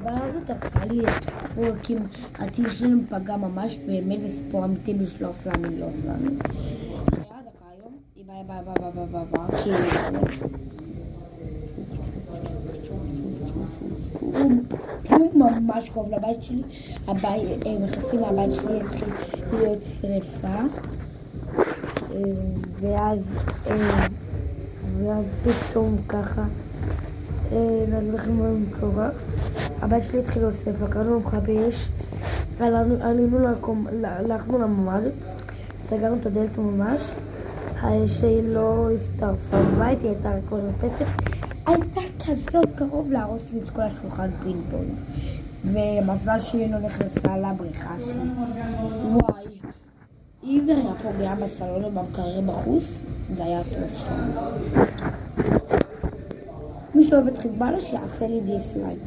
הבעיה הזאת הרסה לי את חוקים, הטיל שלנו פגע ממש באמת לסיפור אמיתי בשלוף להאמין, לא להאמין. שהיה דקה היום, היא באה, כאילו ממש קרוב לבית שלי, מחפשים מהבית שלי התחיל להיות שריפה, ואז פתאום ככה נגיד לכם מה קורה, הבית שלי התחיל להיות שריפה, קראנו למכבי אש, עלינו לחנו לממ"ד, סגרנו את הדלת ממש, האש לא הסתרפה בבית, היא הייתה רק מרפסת, הייתה כזאת קרוב להרוס לי את כל השולחן פינג-פונג, ומזל שהיא לא נכנסה לבריכה שלי. וואי, אם זה היה פוגע בסלון או במקרר בחוץ, זה היה הסטרס שלנו. מי שאוהב את חיזבאללה שיעשה לי דיסלייק.